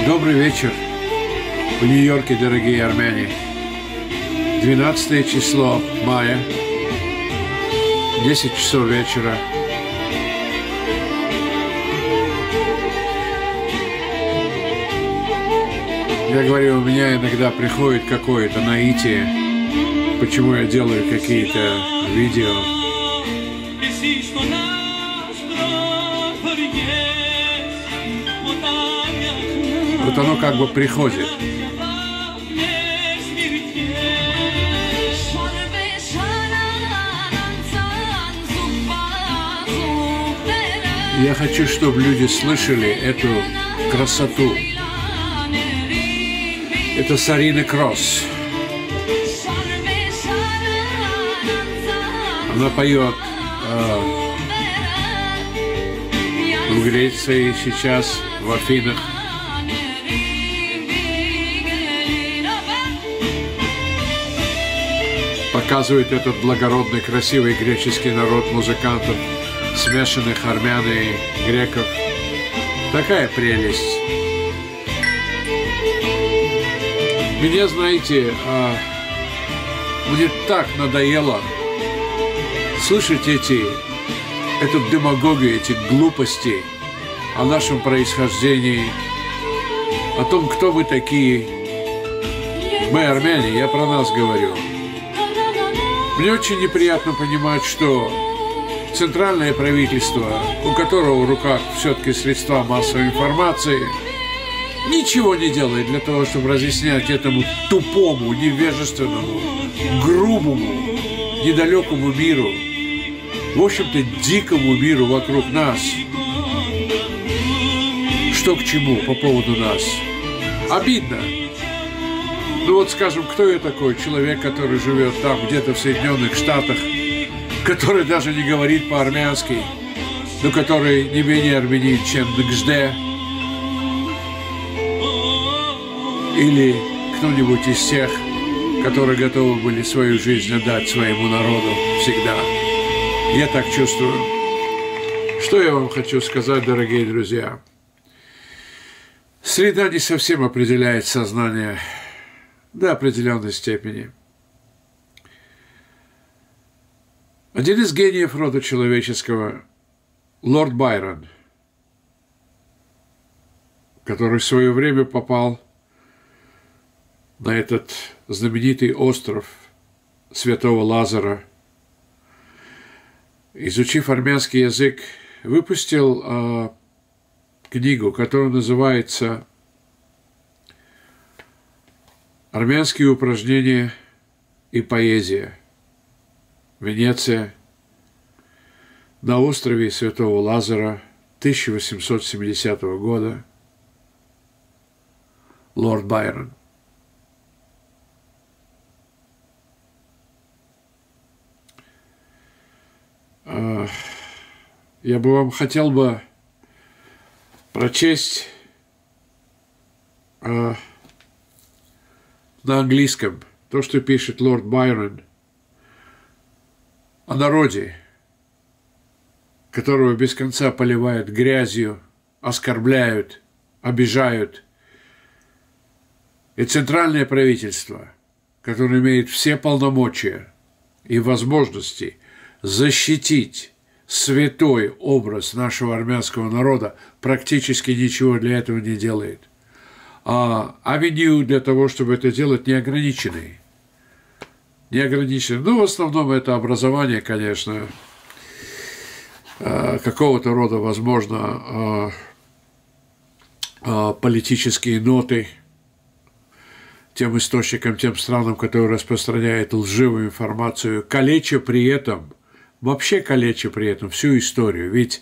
Добрый вечер в Нью-Йорке, дорогие армяне. 12 число мая, 10 часов вечера. Я говорю, у меня иногда приходит какое-то наитие, почему я делаю какие-то видео. Вот оно как бы приходит. Я хочу, чтобы люди слышали эту красоту. Это Сарина Кросс. Она поет в Греции сейчас, в Афинах. Показывает этот благородный, красивый греческий народ музыкантов, смешанных армян и греков. Такая прелесть. Мне, знаете, мне так надоело слышать эту демагогию, эти глупости о нашем происхождении, о том, кто мы такие. Мы армяне, я про нас говорю. Мне очень неприятно понимать, что центральное правительство, у которого в руках все-таки средства массовой информации, ничего не делает для того, чтобы разъяснять этому тупому, невежественному, грубому, недалекому миру, в общем-то, дикому миру вокруг нас, что к чему по поводу нас. Обидно. Ну вот, скажем, кто я такой? Человек, который живет там, где-то в Соединенных Штатах, который даже не говорит по-армянски, но который не менее армянин, чем Нгжде, или кто-нибудь из тех, которые готовы были свою жизнь отдать своему народу всегда. Я так чувствую. Что я вам хочу сказать, дорогие друзья? Среда не совсем определяет сознание до определенной степени. Один из гениев рода человеческого, Лорд Байрон, который в свое время попал на этот знаменитый остров Святого Лазаря, изучив армянский язык, выпустил книгу, которая называется «Армянские упражнения и поэзия. Венеция. На острове Святого Лазаря 1870 года. Лорд Байрон». Я бы вам хотел бы прочесть на английском то, что пишет лорд Байрон о народе, которого без конца поливают грязью, оскорбляют, обижают. И центральное правительство, которое имеет все полномочия и возможности защитить святой образ нашего армянского народа, практически ничего для этого не делает. А авеню для того, чтобы это делать, не ограниченный. Ну, в основном это образование, конечно, какого-то рода, возможно, политические ноты тем источникам, тем странам, которые распространяют лживую информацию, калеча при этом, вообще калеча при этом всю историю. Ведь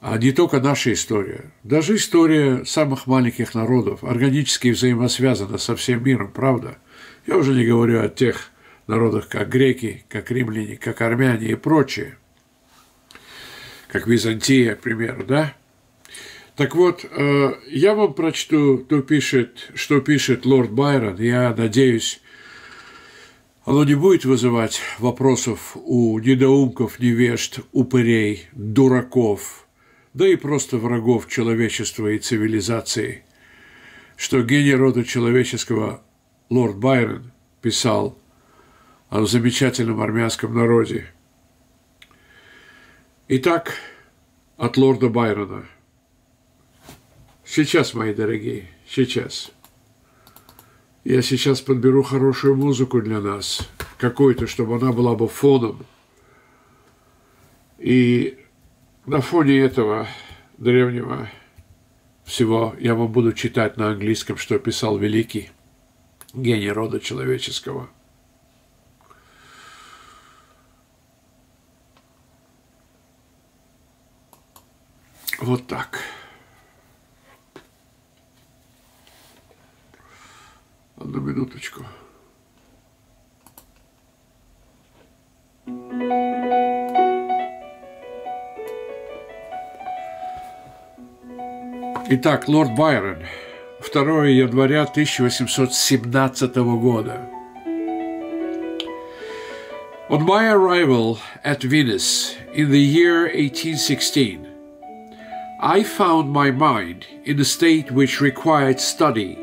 не только наша история, даже история самых маленьких народов органически взаимосвязана со всем миром, правда? Я уже не говорю о тех народах, как греки, как римляне, как армяне и прочие, как Византия, к примеру, да? Так вот, я вам прочту, что пишет лорд Байрон. Я надеюсь, оно не будет вызывать вопросов у недоумков, невежд, упырей, дураков, да и просто врагов человечества и цивилизации, что гений рода человеческого лорд Байрон писал о замечательном армянском народе. Итак, от лорда Байрона. Сейчас, мои дорогие, сейчас. Я сейчас подберу хорошую музыку для нас, какую-то, чтобы она была бы фоном. И на фоне этого древнего всего я вам буду читать на английском, что писал великий гений рода человеческого. Вот так. Одну минуточку. Итак, лорд Байрон, 2 января 1817 года. On my arrival at Venice in the year 1816, I found my mind in a state which required study,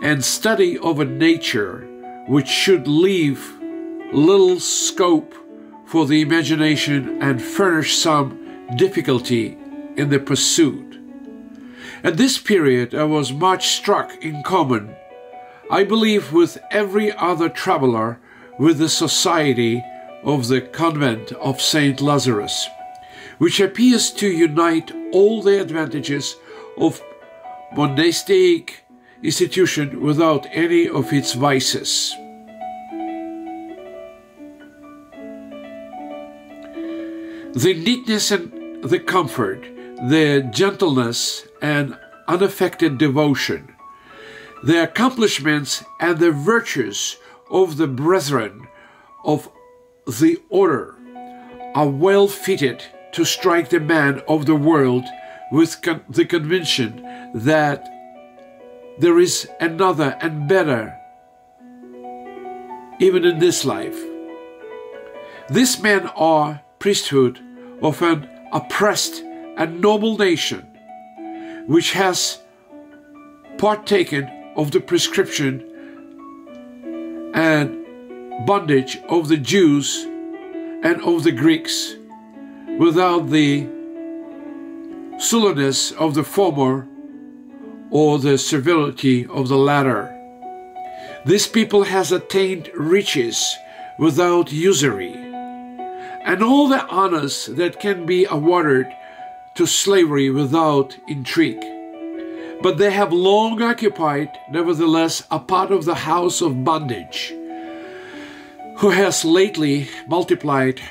and study of a nature which should leave little scope for the imagination and furnish some difficulty in the pursuit. At this period I was much struck in common, I believe with every other traveller, with the society of the convent of St. Lazarus, which appears to unite all the advantages of monastic institution without any of its vices. The neatness and the comfort, the gentleness and unaffected devotion, the accomplishments and the virtues of the brethren of the order are well fitted to strike the man of the world with the conviction that there is another and better, even in this life. These men are priesthood of an oppressed and noble nation, which has partaken of the prescription and bondage of the Jews and of the Greeks, without the sullenness of the former or the servility of the latter. This people has attained riches without usury, and all the honors that can be awarded to slavery without intrigue. But they have long occupied, nevertheless, a part of the house of bondage, who has lately multiplied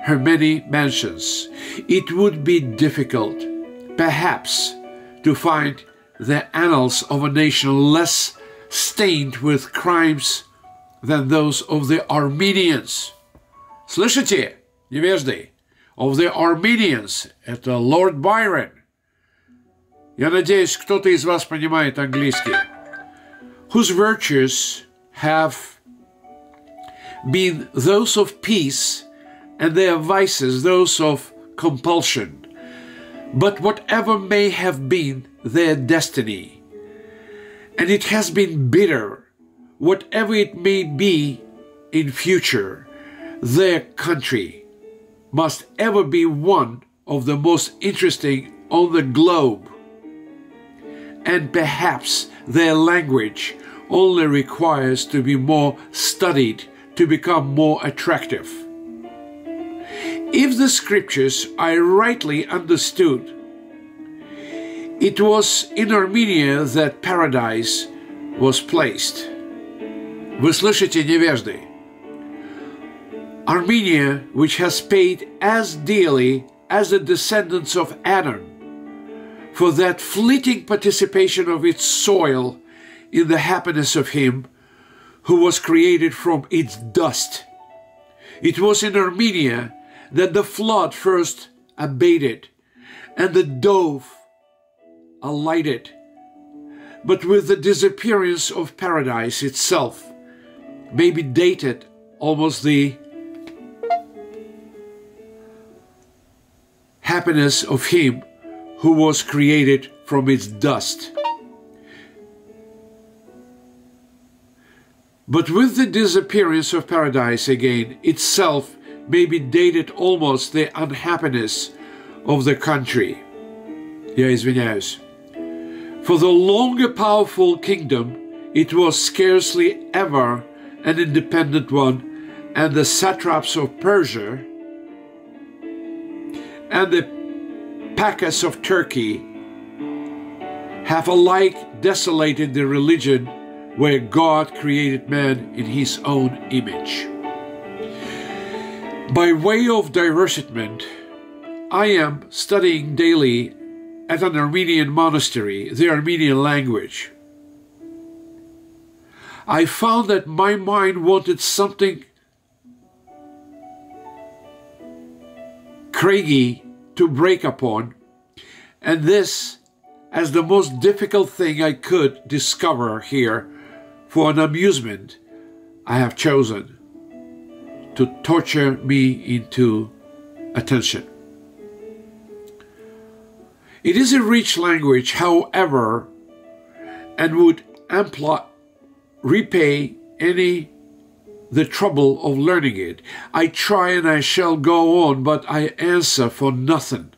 her many mansions. It would be difficult, perhaps, to find the annals of a nation less stained with crimes than those of the Armenians. Слышите, невежды? Of the Armenians. Это лорд Байрон. Я надеюсь, кто-то из вас понимает английский. Whose virtues have been those of peace and their vices those of compulsion. But whatever may have been their destiny, and it has been bitter, whatever it may be in future, their country must ever be one of the most interesting on the globe. And perhaps their language only requires to be more studied to become more attractive. If the scriptures are rightly understood, it was in Armenia that paradise was placed. Вы слышите, невежды? Armenia, which has paid as dearly as the descendants of Adam for that fleeting participation of its soil in the happiness of him who was created from its dust. It was in Armenia that the flood first abated and the dove alighted. But with the disappearance of paradise itself may be dated almost the happiness of him who was created from its dust. But with the disappearance of paradise again itself may be dated almost the unhappiness of the country. Я извиняюсь. For the longer powerful kingdom, it was scarcely ever an independent one, and the satraps of Persia and the Pakas of Turkey have alike desolated the religion where God created man in his own image. By way of divertisement, I am studying daily at an Armenian monastery the Armenian language. I found that my mind wanted something craggy to break upon, and this as the most difficult thing I could discover here for an amusement I have chosen to torture me into attention. It is a rich language, however, and would amply repay any the trouble of learning it. I try and I shall go on, but I answer for nothing,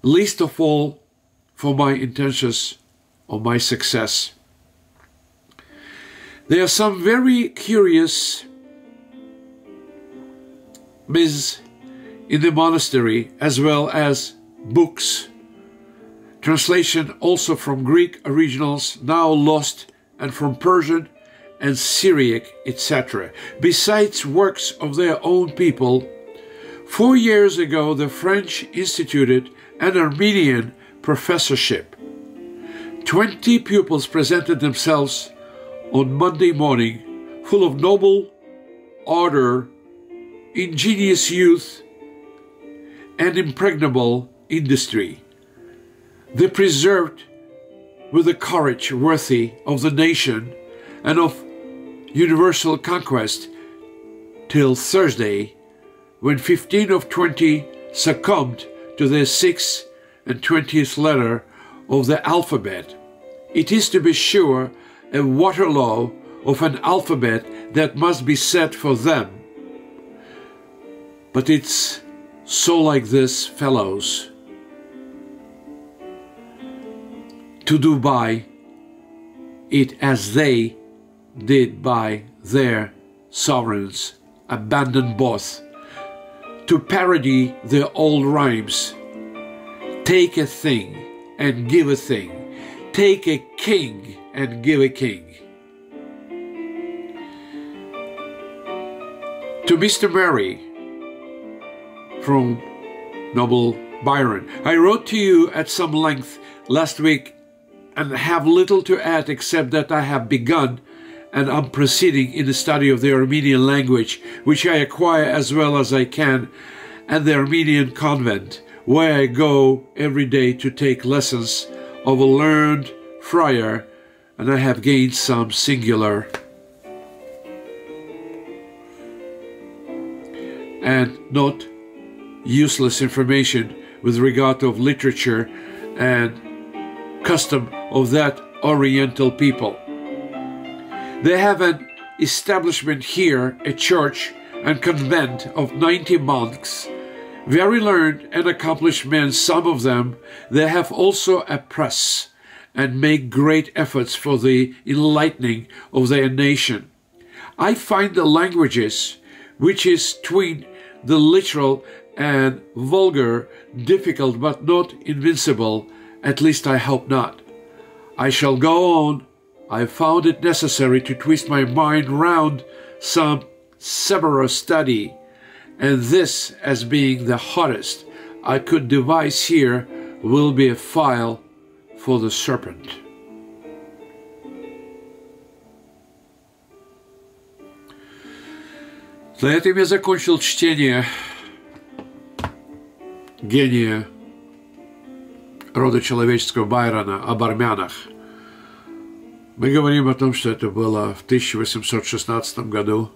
least of all for my intentions or my success. There are some very curious myths in the monastery, as well as books, translation also from Greek originals now lost, and from Persian and Syriac, etc. Besides works of their own people, 4 years ago the French instituted an Armenian professorship. 20 pupils presented themselves on Monday morning, full of noble ardor, ingenious youth, and impregnable industry. They preserved with a courage worthy of the nation and of universal conquest till Thursday, when 15 of 20 succumbed to the 6th and 20th letter of the alphabet. It is, to be sure, a Waterloo of an alphabet that must be set for them. But it's so like this, fellows, to do by it as they did by their sovereigns, abandon both, to parody their old rhymes. Take a thing and give a thing. Take a king and give a king. To Mr. Mary from Lord Bayron, I wrote to you at some length last week and have little to add except that I have begun and I'm proceeding in the study of the Armenian language, which I acquire as well as I can at the Armenian convent, where I go every day to take lessons of a learned friar, and I have gained some singular and not useless information with regard to literature and custom of that Oriental people. They have an establishment here, a church and convent of 90 monks, very learned and accomplished men, some of them. They have also a press and make great efforts for the enlightening of their nation. I find the languages which is between the literal and vulgar difficult but not invincible, at least I hope not. I shall go on. I found it necessary to twist my mind round some severer study, and this, as being the hottest I could devise here, will be a file for the serpent. На этом я закончил чтение гения рода человеческого Байрона об армянах. Мы говорим о том, что это было в 1816 году,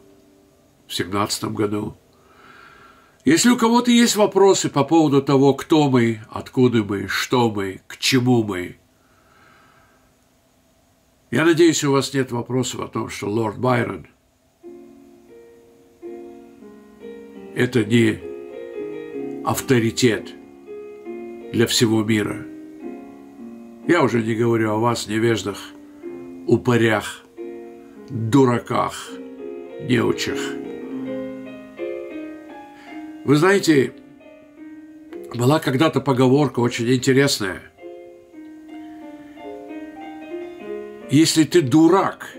в 17 году. Если у кого-то есть вопросы по поводу того, кто мы, откуда мы, что мы, к чему мы, я надеюсь, у вас нет вопросов о том, что лорд Байрон – это не авторитет для всего мира. Я уже не говорю о вас, невеждах, упырях, дураках, неучах. Вы знаете, была когда-то поговорка очень интересная. Если ты дурак,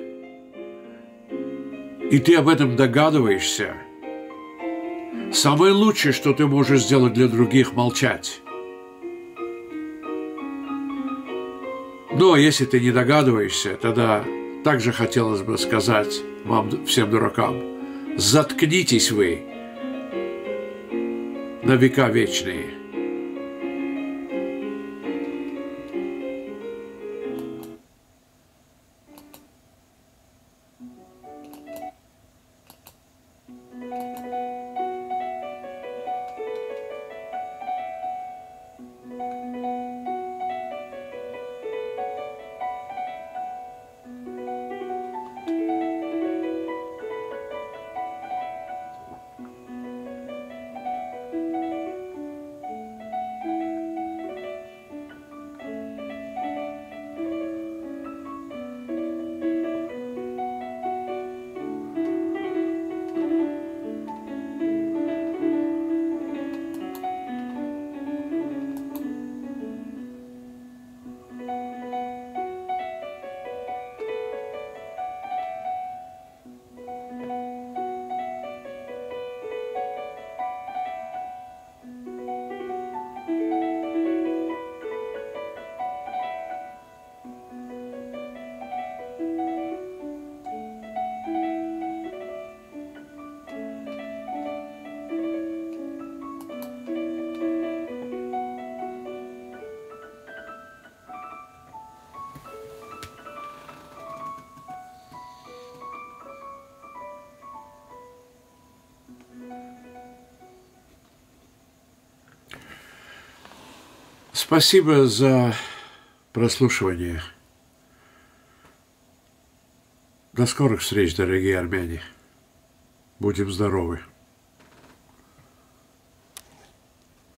и ты об этом догадываешься, самое лучшее, что ты можешь сделать для других – молчать. Но если ты не догадываешься, тогда также хотелось бы сказать вам, всем дуракам, заткнитесь вы на века вечные. Спасибо за прослушивание. До скорых встреч, дорогие армяне. Будем здоровы.